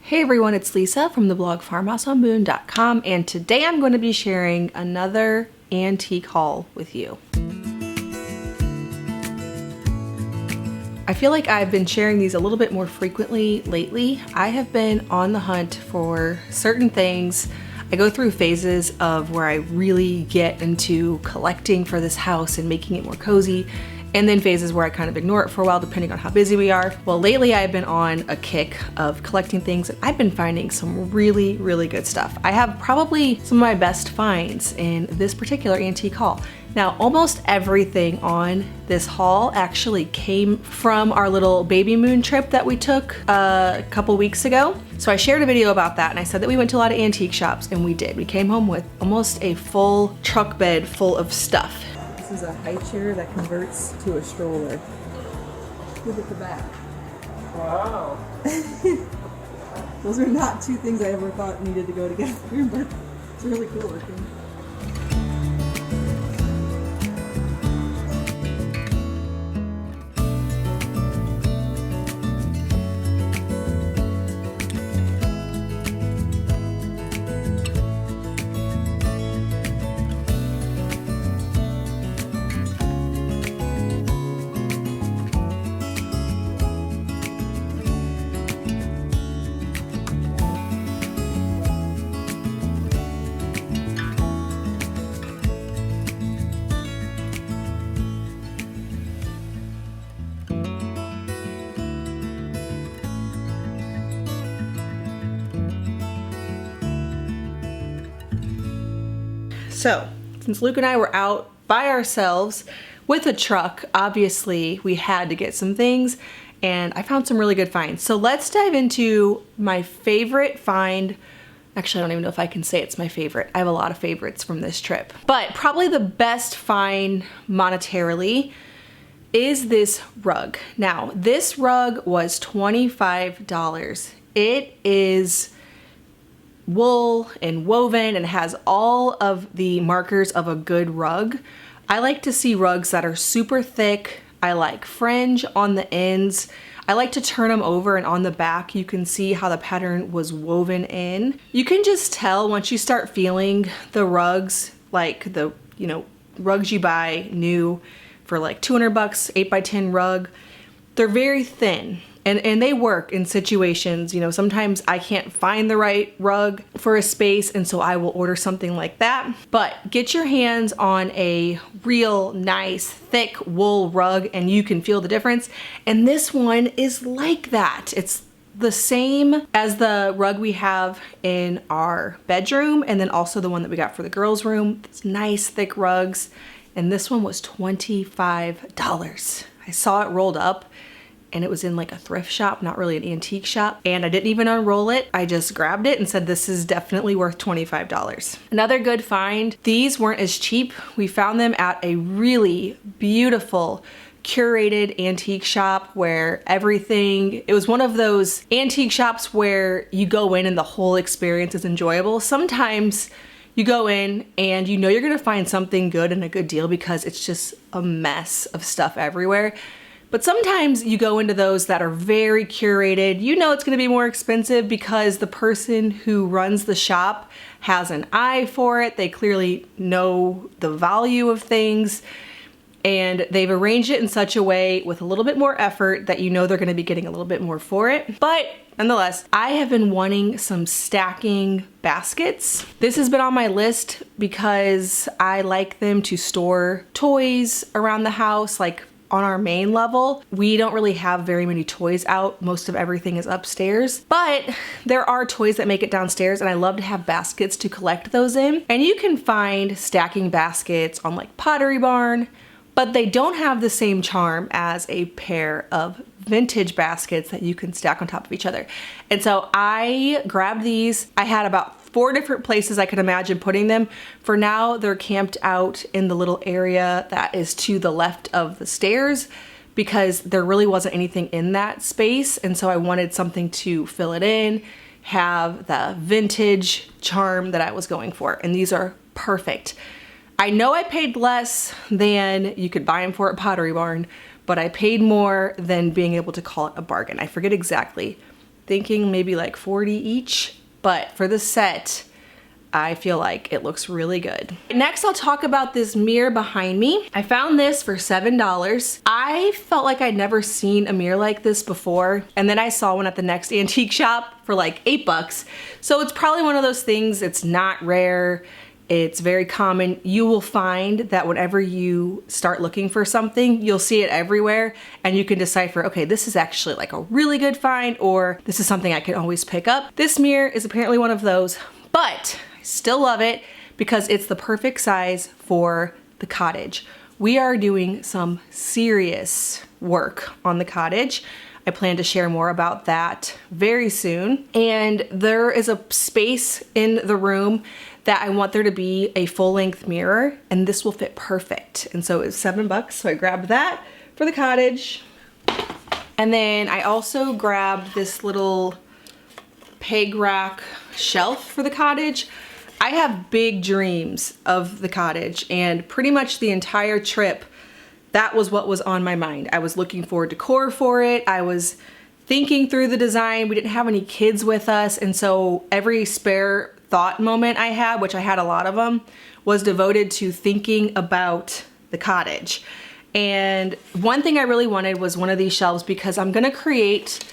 Hey everyone, it's Lisa from the blog farmhouseonmoon.com, and today I'm going to be sharing another antique haul with you. I feel like I've been sharing these a little bit more frequently lately. I have been on the hunt for certain things. I go through phases of where I really get into collecting for this house and making it more cozy, and then phases where I kind of ignore it for a while depending on how busy we are. Well, lately I've been on a kick of collecting things, and I've been finding some really good stuff. I have probably some of my best finds in this particular antique haul. Now, almost everything on this haul actually came from our little baby moon trip that we took a couple weeks ago. So I shared a video about that, and I said that we went to a lot of antique shops, and we did. We came home with almost a full truck bed full of stuff. This is a high chair that converts to a stroller. Look at the back. Wow. Those are not two things I ever thought needed to go together, but it's really cool looking. So, since Luke and I were out by ourselves with a truck, obviously we had to get some things, and I found some really good finds. So let's dive into my favorite find. Actually, I don't even know if I can say it's my favorite. I have a lot of favorites from this trip. But probably the best find monetarily is this rug. Now, this rug was $25. It is wool and woven and has all of the markers of a good rug. I like to see rugs that are super thick. I like fringe on the ends. I like to turn them over, and on the back you can see how the pattern was woven in. You can just tell once you start feeling the rugs, like the, rugs you buy new for like 200 bucks, 8x10 rug. They're very thin. And they work in situations, sometimes I can't find the right rug for a space, and so I will order something like that. But get your hands on a real nice thick wool rug and you can feel the difference. And this one is like that. It's the same as the rug we have in our bedroom, and then also the one that we got for the girls' room. It's nice thick rugs. And this one was $25. I saw it rolled up, and it was in like a thrift shop, not really an antique shop. And I didn't even unroll it. I just grabbed it and said, this is definitely worth $25. Another good find, these weren't as cheap. We found them at a really beautiful, curated antique shop where it was one of those antique shops where you go in and the whole experience is enjoyable. Sometimes you go in and you're gonna find something good and a good deal because it's just a mess of stuff everywhere. But sometimes you go into those that are very curated. It's gonna be more expensive because the person who runs the shop has an eye for it. They clearly know the value of things, and they've arranged it in such a way with a little bit more effort that they're gonna be getting a little bit more for it. But nonetheless, I have been wanting some stacking baskets. This has been on my list because I like them to store toys around the house, like on our main level. We don't really have very many toys out. Most of everything is upstairs, but there are toys that make it downstairs, and I love to have baskets to collect those in. And you can find stacking baskets on like Pottery Barn, but they don't have the same charm as a pair of vintage baskets that you can stack on top of each other. And so I grabbed these. I had about 4 different places I could imagine putting them. For now, they're camped out in the little area that is to the left of the stairs because there really wasn't anything in that space. And so I wanted something to fill it in, have the vintage charm that I was going for. And these are perfect. I know I paid less than you could buy them for at Pottery Barn, but I paid more than being able to call it a bargain. I forget exactly thinking maybe like 40 each, but for the set, I feel like it looks really good. Next, I'll talk about this mirror behind me. I found this for $7. I felt like I'd never seen a mirror like this before, and then I saw one at the next antique shop for like $8. So it's probably one of those things, it's not rare, it's very common. You will find that whenever you start looking for something, you'll see it everywhere, and you can decipher, okay, this is actually like a really good find, or this is something I can always pick up. This mirror is apparently one of those, but still love it because it's the perfect size for the cottage. We are doing some serious work on the cottage. I plan to share more about that very soon. And there is a space in the room that I want there to be a full-length mirror, and this will fit perfect. And so it's $7, so I grabbed that for the cottage. And then I also grabbed this little peg rack shelf for the cottage. I have big dreams of the cottage, and pretty much the entire trip, that was what was on my mind. I was looking for decor for it. I was thinking through the design. We didn't have any kids with us, and so every spare thought moment I had, which I had a lot of them, was devoted to thinking about the cottage. And one thing I really wanted was one of these shelves because I'm gonna create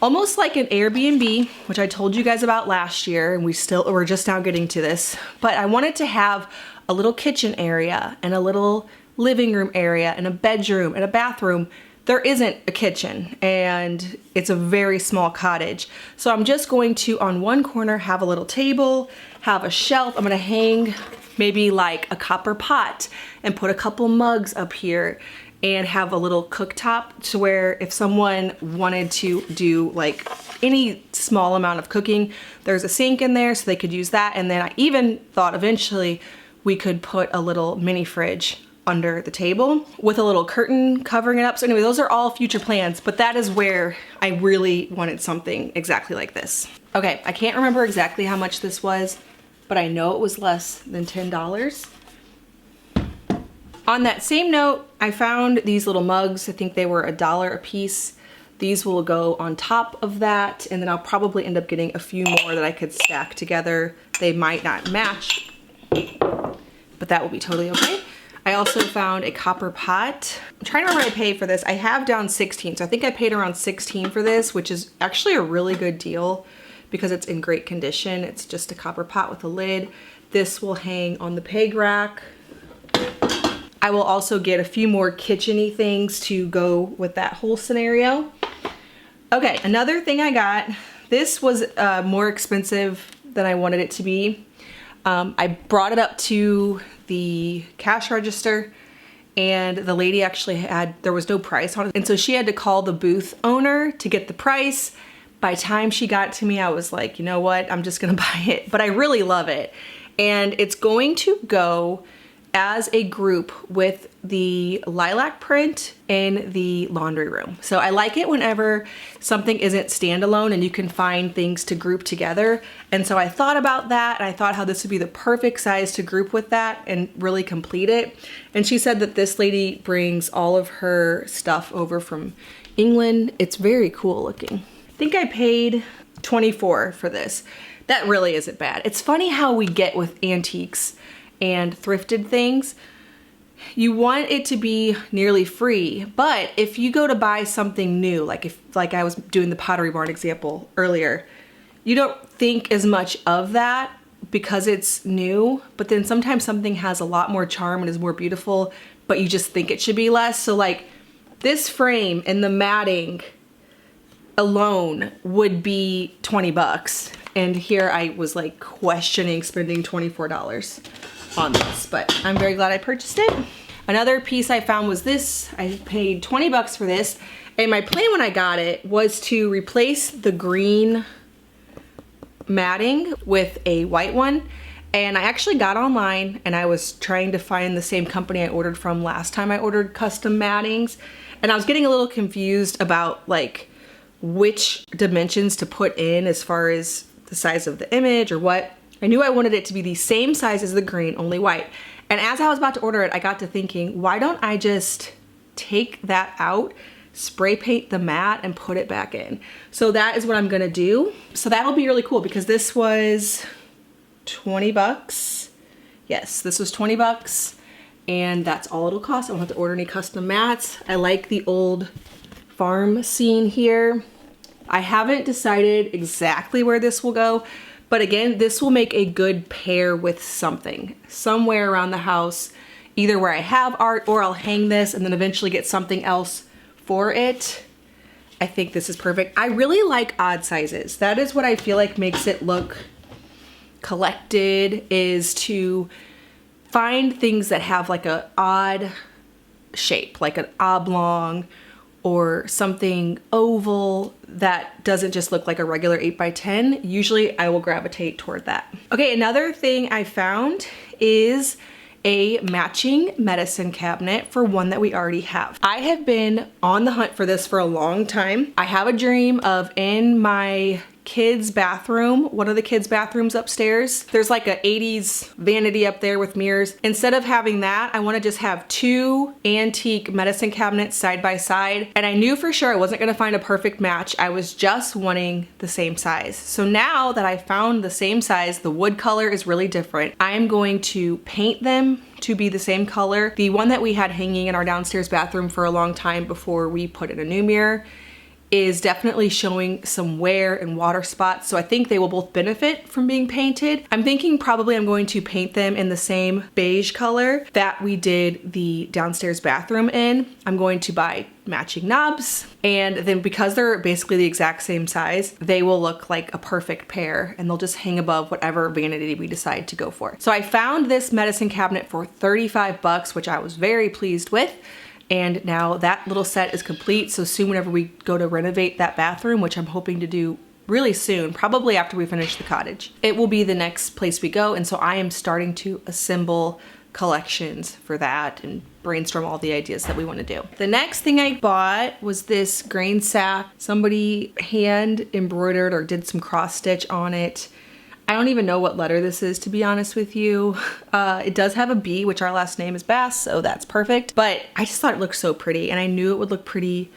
almost like an Airbnb, which I told you guys about last year, and we're just now getting to this, but I wanted to have a little kitchen area and a little living room area and a bedroom and a bathroom. There isn't a kitchen, and it's a very small cottage. So I'm just going to, on one corner, have a little table, have a shelf. I'm gonna hang maybe like a copper pot and put a couple mugs up here, and have a little cooktop to where if someone wanted to do like any small amount of cooking, there's a sink in there so they could use that. And then I even thought eventually we could put a little mini fridge under the table with a little curtain covering it up. So anyway, those are all future plans, but that is where I really wanted something exactly like this. Okay, I can't remember exactly how much this was, but I know it was less than $10. On that same note, I found these little mugs. I think they were $1 a piece. These will go on top of that, and then I'll probably end up getting a few more that I could stack together. They might not match, but that will be totally okay. I also found a copper pot. I'm trying to remember what I paid for this. I have down 16, so I think I paid around 16 for this, which is actually a really good deal because it's in great condition. It's just a copper pot with a lid. This will hang on the peg rack. I will also get a few more kitchen-y things to go with that whole scenario. Okay, another thing I got, this was more expensive than I wanted it to be. I brought it up to the cash register, and the lady actually there was no price on it. And so she had to call the booth owner to get the price. By the time she got to me, I was like, you know what, I'm just gonna buy it. But I really love it. And it's going to go as a group with the lilac print in the laundry room. So I like it whenever something isn't standalone and you can find things to group together. And so I thought about that, and I thought how this would be the perfect size to group with that and really complete it. And she said that this lady brings all of her stuff over from England. It's very cool looking. I think I paid $24 for this. That really isn't bad. It's funny how we get with antiques and thrifted things. You want it to be nearly free, but if you go to buy something new, like I was doing the Pottery Barn example earlier, you don't think as much of that because it's new, but then sometimes something has a lot more charm and is more beautiful, but you just think it should be less. So like this frame and the matting alone would be 20 bucks. And here I was like questioning spending $24 on this, but I'm very glad I purchased it. Another piece I found was this. I paid 20 bucks for this, and my plan when I got it was to replace the green matting with a white one. And I actually got online and I was trying to find the same company I ordered from last time I ordered custom mattings, and I was getting a little confused about like which dimensions to put in as far as the size of the image or what. I knew I wanted it to be the same size as the green, only white. And as I was about to order it, I got to thinking, why don't I just take that out, spray paint the mat and put it back in. So that is what I'm gonna do. So that'll be really cool because this was 20 bucks. Yes, this was 20 bucks and that's all it'll cost. I won't have to order any custom mats. I like the old farm scene here. I haven't decided exactly where this will go, but again, this will make a good pair with something somewhere around the house, either where I have art or I'll hang this and then eventually get something else for it. I think this is perfect. I really like odd sizes. That is what I feel like makes it look collected, is to find things that have like a odd shape, like an oblong or something oval that doesn't just look like a regular 8x10. Usually I will gravitate toward that. Okay, another thing I found is a matching medicine cabinet for one that we already have. I have been on the hunt for this for a long time. I have a dream of, in my kids' bathroom, one of the kids' bathrooms upstairs, there's like a 80s vanity up there with mirrors. Instead of having that, I want to just have two antique medicine cabinets side by side. And I knew for sure I wasn't going to find a perfect match. I was just wanting the same size. So now that I found the same size, the wood color is really different. I am going to paint them to be the same color. The one that we had hanging in our downstairs bathroom for a long time before we put in a new mirror is definitely showing some wear and water spots, so I think they will both benefit from being painted. I'm thinking probably I'm going to paint them in the same beige color that we did the downstairs bathroom in. I'm going to buy matching knobs, and then because they're basically the exact same size, they will look like a perfect pair and they'll just hang above whatever vanity we decide to go for. So I found this medicine cabinet for 35 bucks, which I was very pleased with. And now that little set is complete. So soon, whenever we go to renovate that bathroom, which I'm hoping to do really soon, probably after we finish the cottage, it will be the next place we go. And so I am starting to assemble collections for that and brainstorm all the ideas that we want to do. The next thing I bought was this grain sack. Somebody hand embroidered or did some cross stitch on it. I don't even know what letter this is, to be honest with you. It does have a B, which our last name is Bass, so that's perfect. But I just thought it looked so pretty, and I knew it would look pretty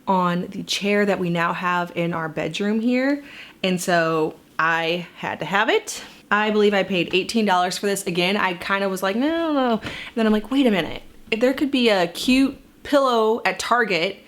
on the chair that we now have in our bedroom here. And so I had to have it. I believe I paid $18 for this. Again, I kind of was like, no. And then I'm like, wait a minute. If there could be a cute pillow at Target,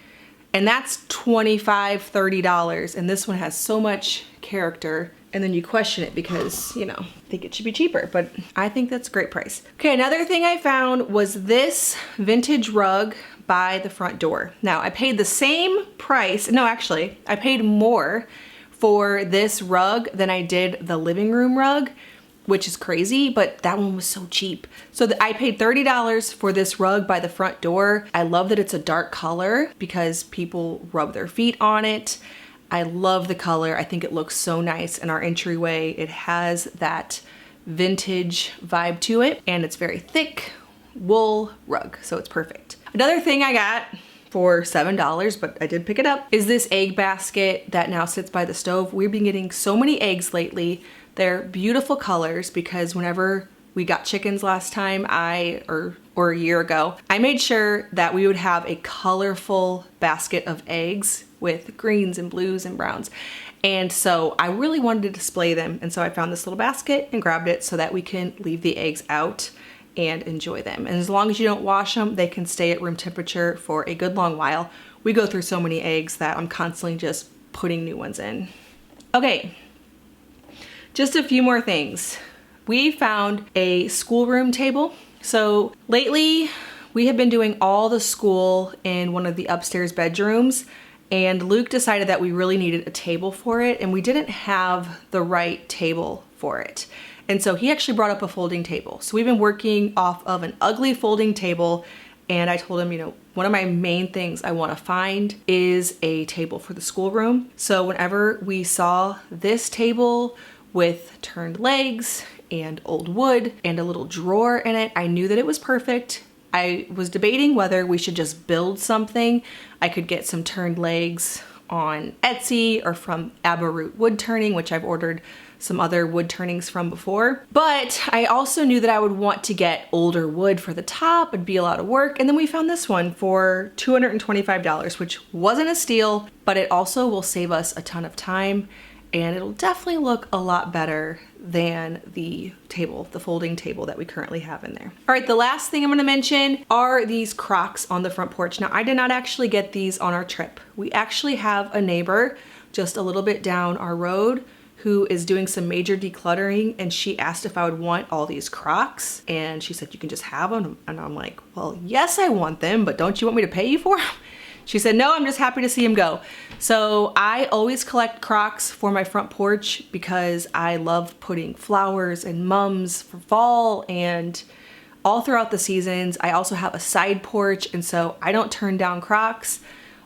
and that's $25, $30, and this one has so much character. And then you question it because, you know, think it should be cheaper, but I think that's a great price. Okay, another thing I found was this vintage rug by the front door. Now, I paid the same price, no, actually, I paid more for this rug than I did the living room rug, which is crazy, but that one was so cheap. So I paid $30 for this rug by the front door. I love that it's a dark color because people rub their feet on it. I love the color. I think it looks so nice in our entryway. It has that vintage vibe to it, and it's very thick wool rug, so it's perfect. Another thing I got for $7, but I did pick it up, is this egg basket that now sits by the stove. We've been getting so many eggs lately. They're beautiful colors because whenever we got chickens last time, or a year ago, I made sure that we would have a colorful basket of eggs with greens and blues and browns. And so I really wanted to display them. And so I found this little basket and grabbed it so that we can leave the eggs out and enjoy them. And as long as you don't wash them, they can stay at room temperature for a good long while. We go through so many eggs that I'm constantly just putting new ones in. Okay, just a few more things. We found a schoolroom table. So lately we have been doing all the school in one of the upstairs bedrooms, and Luke decided that we really needed a table for it, and we didn't have the right table for it. And so he actually brought up a folding table. So we've been working off of an ugly folding table, and I told him, you know, one of my main things I want to find is a table for the schoolroom. So whenever we saw this table with turned legs and old wood and a little drawer in it, I knew that it was perfect. I was debating whether we should just build something. I could get some turned legs on Etsy or from Abba Root Wood Turning, which I've ordered some other wood turnings from before. But I also knew that I would want to get older wood for the top. It'd be a lot of work. And then we found this one for $225, which wasn't a steal, but it also will save us a ton of time, and it'll definitely look a lot better than the table, the folding table that we currently have in there. All right, the last thing I'm gonna mention are these crocks on the front porch. Now, I did not actually get these on our trip. We actually have a neighbor just a little bit down our road who is doing some major decluttering, and she asked if I would want all these Crocs, and she said, you can just have them. And I'm like, well, yes, I want them, but don't you want me to pay you for them? She said, no, I'm just happy to see him go. So I always collect Crocs for my front porch because I love putting flowers and mums for fall and all throughout the seasons. I also have a side porch, and so I don't turn down Crocs.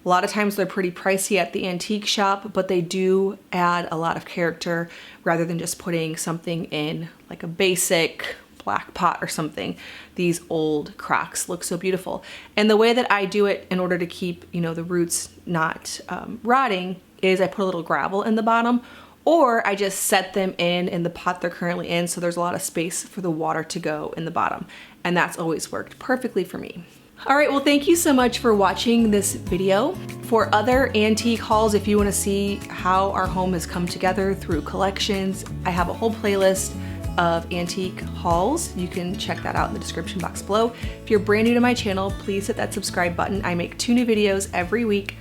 A lot of times they're pretty pricey at the antique shop, but they do add a lot of character rather than just putting something in like a basic black pot or something. These old Crocs look so beautiful. And the way that I do it in order to keep, you know, the roots not rotting is I put a little gravel in the bottom, or I just set them in the pot they're currently in, so there's a lot of space for the water to go in the bottom. And that's always worked perfectly for me. All right, well, thank you so much for watching this video. For other antique hauls, if you want to see how our home has come together through collections, I have a whole playlist of antique hauls. You can check that out in the description box below. If you're brand new to my channel, please hit that subscribe button. I make 2 new videos every week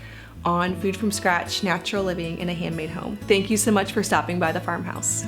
on food from scratch, natural living in a handmade home. Thank you so much for stopping by the farmhouse.